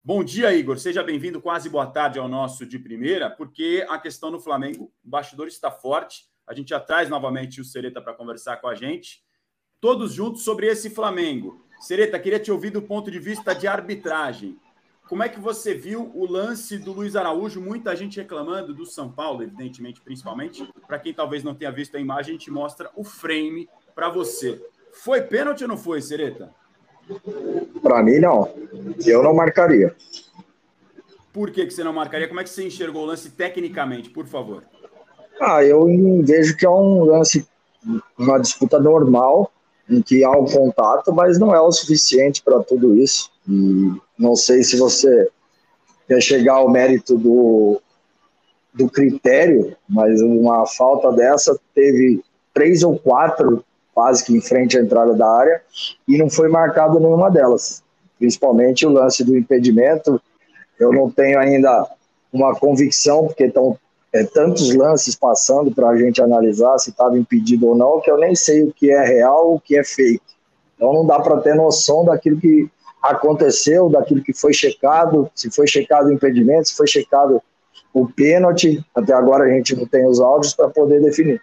Bom dia, Igor. Seja bem-vindo, quase boa tarde ao nosso de primeira, porque a questão no Flamengo, o bastidor está forte. A gente já traz novamente o Sereta para conversar com a gente. Todos juntos sobre esse Flamengo. Sereta, queria te ouvir do ponto de vista de arbitragem. Como é que você viu o lance do Luiz Araújo? Muita gente reclamando do São Paulo, evidentemente, principalmente. Para quem talvez não tenha visto a imagem, a gente mostra o frame para você. Foi pênalti ou não foi, Sereta? Para mim, não. Eu não marcaria. Por que você não marcaria? Como é que você enxergou o lance tecnicamente, por favor? Eu vejo que é um lance, uma disputa normal, em que há um contato, mas não é o suficiente para tudo isso. E não sei se você quer chegar ao mérito do critério, mas uma falta dessa teve 3 ou 4 quase que em frente à entrada da área e não foi marcado nenhuma delas. Principalmente o lance do impedimento. Eu não tenho ainda uma convicção, porque estão tantos lances passando para a gente analisar se estava impedido ou não, que eu nem sei o que é real, o que é fake. Então não dá para ter noção daquilo que aconteceu, daquilo que foi checado, se foi checado o impedimento, se foi checado o pênalti. Até agora a gente não tem os áudios para poder definir.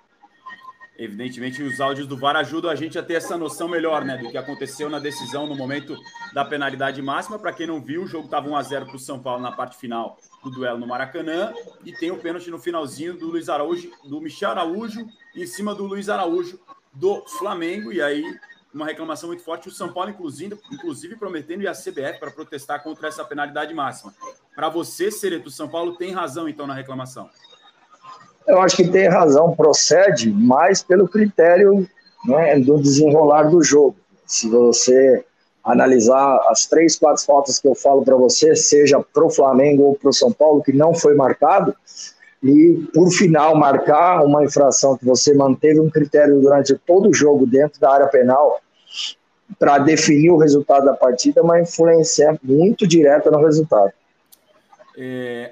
Evidentemente, os áudios do VAR ajudam a gente a ter essa noção melhor, né, do que aconteceu na decisão no momento da penalidade máxima. Para quem não viu, o jogo estava 1-0 para o São Paulo na parte final do duelo no Maracanã, e tem o pênalti no finalzinho do Luiz Araújo, do Michel Araújo, em cima do Luiz Araújo do Flamengo, e aí uma reclamação muito forte, o São Paulo inclusive prometendo ir à CBF para protestar contra essa penalidade máxima. Para você, Sereta, o São Paulo tem razão então na reclamação? Eu acho que tem razão, procede mais pelo critério, né, do desenrolar do jogo. Se você analisar as 3, 4 faltas que eu falo para você, seja para o Flamengo ou para o São Paulo, que não foi marcado, e por final marcar uma infração que você manteve um critério durante todo o jogo dentro da área penal para definir o resultado da partida, é uma influência muito direta no resultado.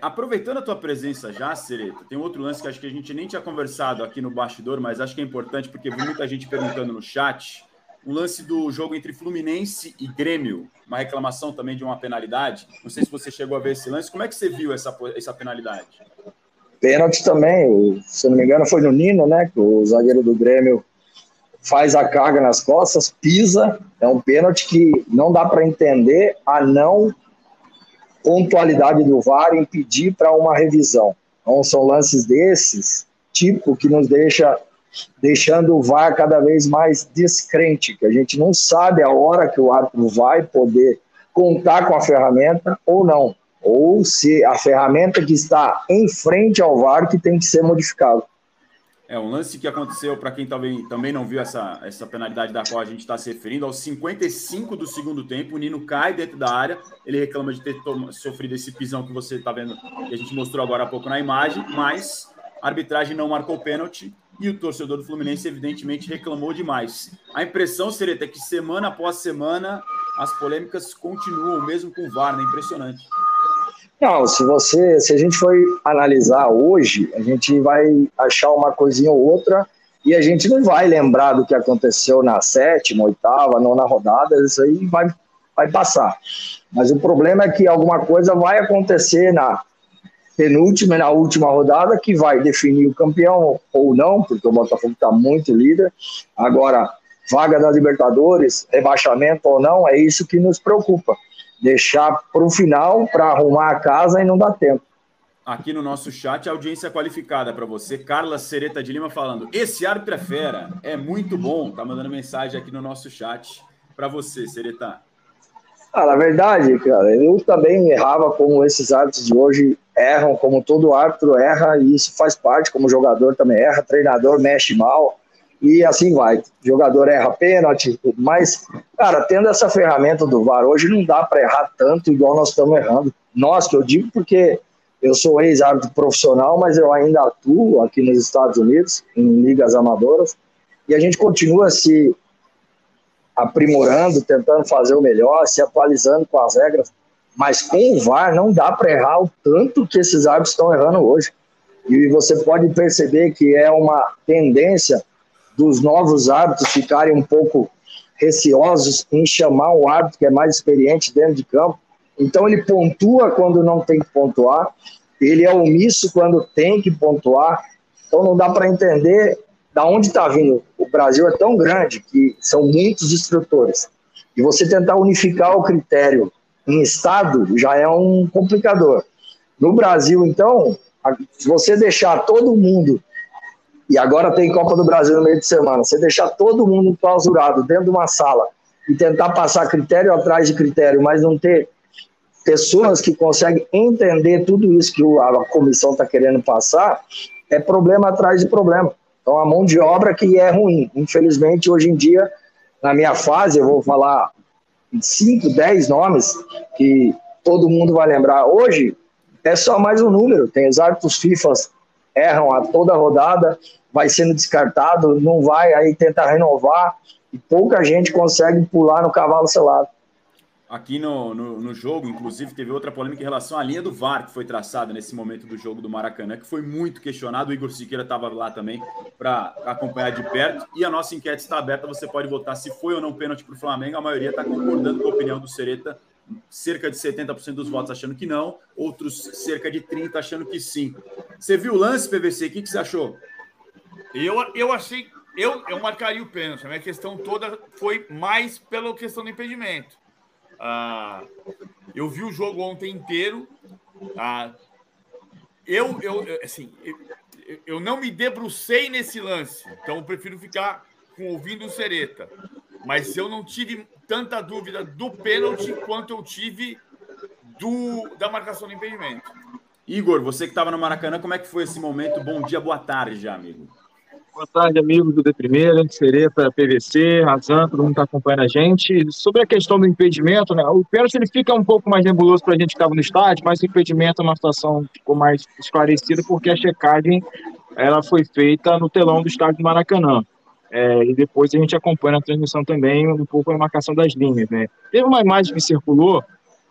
Aproveitando a tua presença já, Sereta, tem outro lance que acho que a gente nem tinha conversado aqui no bastidor, mas acho que é importante porque vi muita gente perguntando no chat. O lance do jogo entre Fluminense e Grêmio, uma reclamação também de uma penalidade. Não sei se você chegou a ver esse lance. Como é que você viu essa penalidade? Pênalti também, se não me engano foi no Nino, né, que o zagueiro do Grêmio faz a carga nas costas, pisa, é um pênalti que não dá para entender a não pontualidade do VAR impedir para uma revisão. Então são lances desses, tipo, que nos deixando o VAR cada vez mais descrente, que a gente não sabe a hora que o árbitro vai poder contar com a ferramenta ou não, ou se a ferramenta que está em frente ao VAR que tem que ser modificada. Um lance que aconteceu, para quem também não viu essa penalidade da qual a gente está se referindo, aos 55 do segundo tempo, o Nino cai dentro da área, ele reclama de ter sofrido esse pisão que você está vendo, que a gente mostrou agora há pouco na imagem, mas a arbitragem não marcou pênalti e o torcedor do Fluminense evidentemente reclamou demais. A impressão, Sereta, é que semana após semana as polêmicas continuam, mesmo com o VAR, né? Impressionante. Não, se a gente for analisar hoje, a gente vai achar uma coisinha ou outra e a gente não vai lembrar do que aconteceu na 7ª, 8ª, 9ª rodada, isso aí vai passar. Mas o problema é que alguma coisa vai acontecer na penúltima e na última rodada que vai definir o campeão ou não, porque o Botafogo está muito líder. Agora, vaga da Libertadores, rebaixamento ou não, é isso que nos preocupa. Deixar para o final, para arrumar a casa e não dá tempo. Aqui no nosso chat, a audiência qualificada para você. Carla Sereta de Lima falando, esse árbitro é fera, é muito bom. Tá mandando mensagem aqui no nosso chat para você, Sereta. Na verdade, cara, eu também errava como esses árbitros de hoje erram, como todo árbitro erra, e isso faz parte, como jogador também erra, treinador mexe mal, e assim vai. Jogador erra pênalti, mas, cara, tendo essa ferramenta do VAR hoje, não dá para errar tanto igual nós estamos errando. Nós, que eu digo porque eu sou ex-árbitro profissional, mas eu ainda atuo aqui nos Estados Unidos, em ligas amadoras, e a gente continua se aprimorando, tentando fazer o melhor, se atualizando com as regras, mas com o VAR não dá para errar o tanto que esses árbitros estão errando hoje. E você pode perceber que é uma tendência dos novos árbitros ficarem um pouco receosos em chamar um árbitro que é mais experiente dentro de campo, Então ele pontua quando não tem que pontuar, ele é omisso quando tem que pontuar. Então não dá para entender da onde está vindo. O Brasil é tão grande que são muitos instrutores. E você tentar unificar o critério em estado já é um complicador. No Brasil, então, se você deixar todo mundo, e agora tem Copa do Brasil no meio de semana, você deixar todo mundo clausurado dentro de uma sala e tentar passar critério atrás de critério, mas não ter pessoas que conseguem entender tudo isso que a comissão está querendo passar, é problema atrás de problema. Então, a mão de obra que é ruim. Infelizmente, hoje em dia, na minha fase, eu vou falar 5, 10 nomes que todo mundo vai lembrar. Hoje, é só mais um número. Tem os árbitros FIFA erram a toda rodada, vai sendo descartado, não vai, aí tenta renovar, e pouca gente consegue pular no cavalo selado. Aqui no jogo, inclusive, teve outra polêmica em relação à linha do VAR, que foi traçada nesse momento do jogo do Maracanã, que foi muito questionado. O Igor Siqueira estava lá também para acompanhar de perto. E a nossa enquete está aberta, você pode votar se foi ou não pênalti para o Flamengo. A maioria está concordando com a opinião do Sereta, cerca de 70% dos votos achando que não, outros cerca de 30% achando que sim. Você viu o lance, PVC? O que você achou? Eu achei... Eu marcaria o pênalti. A minha questão toda foi mais pela questão do impedimento. Eu vi o jogo ontem inteiro. Eu não me debrucei nesse lance, então eu prefiro ficar ouvindo o Sereta. Mas eu não tive tanta dúvida do pênalti quanto eu tive da marcação do impedimento. Igor, você que estava no Maracanã, como é que foi esse momento? Bom dia, boa tarde, amigo. Boa tarde, amigos do De Primeira, Sereta, PVC, Razan, todo mundo está acompanhando a gente. Sobre a questão do impedimento, né? O pênalti ele fica um pouco mais nebuloso para a gente que estava no estádio, mas o impedimento é uma situação que ficou mais esclarecida porque a checagem ela foi feita no telão do estádio do Maracanã. E depois a gente acompanha na transmissão também um pouco a marcação das linhas, né? Teve uma imagem que circulou,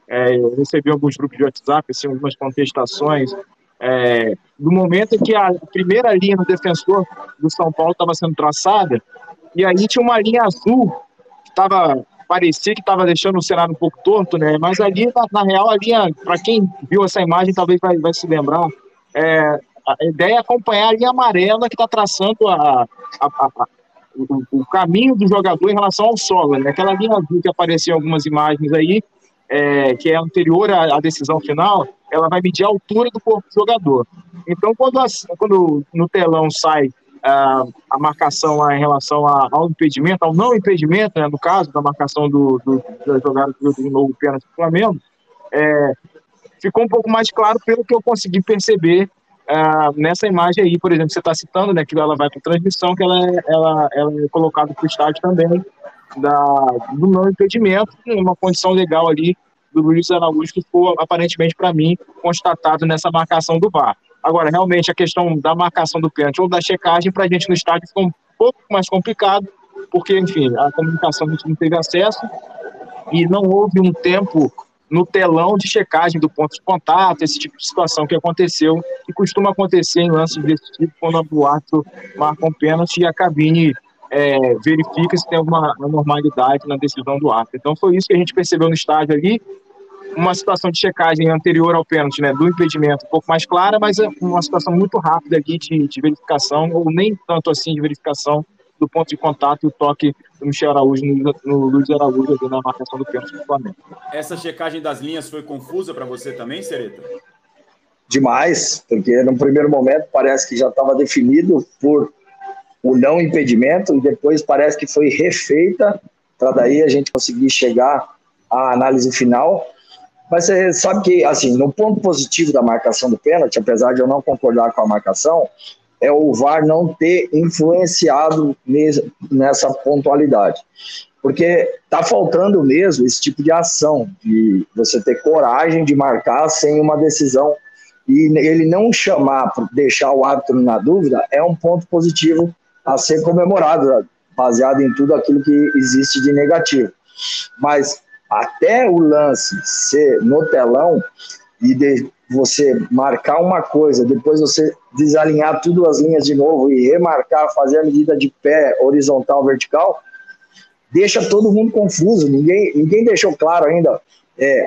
eu recebi alguns grupos de WhatsApp, assim, algumas contestações, do momento em que a primeira linha do defensor do São Paulo estava sendo traçada, e aí tinha uma linha azul que parecia que estava deixando o cenário um pouco torto, né? Mas ali, na real, a linha, para quem viu essa imagem, talvez vai se lembrar, a ideia é acompanhar a linha amarela que está traçando o caminho do jogador em relação ao solo, né? Aquela linha azul que apareceu em algumas imagens aí, que é anterior à decisão final, ela vai medir a altura do corpo do jogador. Então, quando no telão sai a marcação lá em relação ao impedimento, ao não impedimento, né, no caso da marcação da jogada do novo pênalti do Flamengo, ficou um pouco mais claro pelo que eu consegui perceber nessa imagem aí, por exemplo, que você está citando, né, que ela vai para a transmissão, que ela é colocada para o estádio também, do não impedimento, uma condição legal ali do Luiz Araújo, que ficou, aparentemente, para mim, constatado nessa marcação do VAR. Agora, realmente, a questão da marcação do pênalti ou da checagem, para a gente no estádio ficou um pouco mais complicado, porque, enfim, a comunicação a gente não teve acesso e não houve um tempo no telão de checagem do ponto de contato, esse tipo de situação que aconteceu, que costuma acontecer em lances desse tipo, quando o árbitro marca um pênalti e a cabine verifica se tem alguma anormalidade na decisão do árbitro. Então foi isso que a gente percebeu no estádio ali, uma situação de checagem anterior ao pênalti, né, do impedimento um pouco mais clara, mas é uma situação muito rápida aqui de verificação, ou nem tanto assim de verificação do ponto de contato e o toque do Michel Araújo no Luiz Araújo ali na marcação do pênalti do Flamengo. Essa checagem das linhas foi confusa para você também, Sereta? Demais, porque no primeiro momento parece que já estava definido por o não impedimento e depois parece que foi refeita para daí a gente conseguir chegar à análise final. Mas você sabe que, assim, no ponto positivo da marcação do pênalti, apesar de eu não concordar com a marcação, é o VAR não ter influenciado nessa pontualidade. Porque está faltando mesmo esse tipo de ação, de você ter coragem de marcar sem uma decisão. E ele não chamar, deixar o árbitro na dúvida, é um ponto positivo a ser comemorado, baseado em tudo aquilo que existe de negativo. Mas até o lance ser no telão e você marcar uma coisa, depois você desalinhar tudo as linhas de novo e remarcar, fazer a medida de pé, horizontal, vertical, deixa todo mundo confuso. Ninguém deixou claro ainda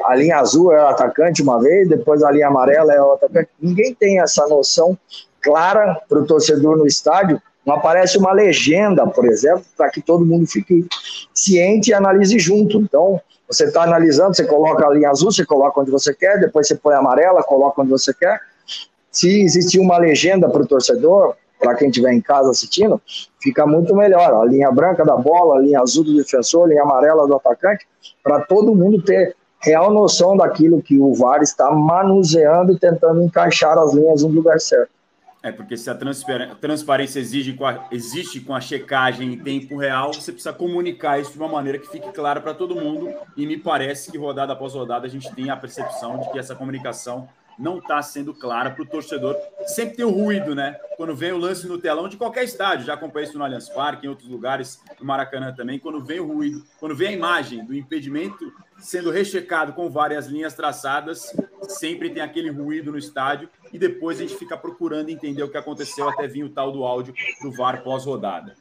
a linha azul é o atacante uma vez, depois a linha amarela é o atacante. Ninguém tem essa noção clara para o torcedor no estádio. Não aparece uma legenda, por exemplo, para que todo mundo fique ciente e analise junto. Então, você está analisando, você coloca a linha azul, você coloca onde você quer, depois você põe a amarela, coloca onde você quer. Se existir uma legenda para o torcedor, para quem estiver em casa assistindo, fica muito melhor. A linha branca da bola, a linha azul do defensor, a linha amarela do atacante, para todo mundo ter real noção daquilo que o VAR está manuseando e tentando encaixar as linhas no lugar certo. Porque se a transparência existe com a checagem em tempo real, você precisa comunicar isso de uma maneira que fique clara para todo mundo, e me parece que rodada após rodada a gente tem a percepção de que essa comunicação não está sendo clara para o torcedor. Sempre tem o ruído, né? Quando vem o lance no telão de qualquer estádio, já acompanhei isso no Allianz Parque, em outros lugares, no Maracanã também, quando vem o ruído, quando vem a imagem do impedimento sendo rechecado com várias linhas traçadas, sempre tem aquele ruído no estádio, e depois a gente fica procurando entender o que aconteceu até vir o tal do áudio do VAR pós-rodada.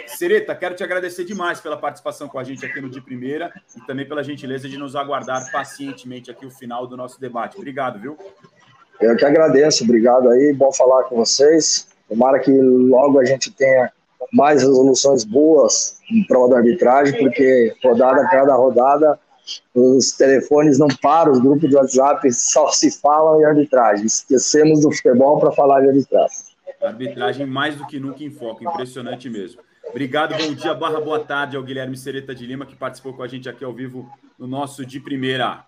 Sereta, quero te agradecer demais pela participação com a gente aqui no De Primeira e também pela gentileza de nos aguardar pacientemente aqui o final do nosso debate. Obrigado, viu? Eu que agradeço, obrigado aí, bom falar com vocês. Tomara que logo a gente tenha mais resoluções boas em prol da arbitragem, porque cada rodada os telefones não param, os grupos de WhatsApp só se falam em arbitragem. Esquecemos do futebol para falar de arbitragem. Arbitragem mais do que nunca em foco, impressionante mesmo. Obrigado, bom dia, boa tarde ao Guilherme Sereta de Lima, que participou com a gente aqui ao vivo no nosso De Primeira.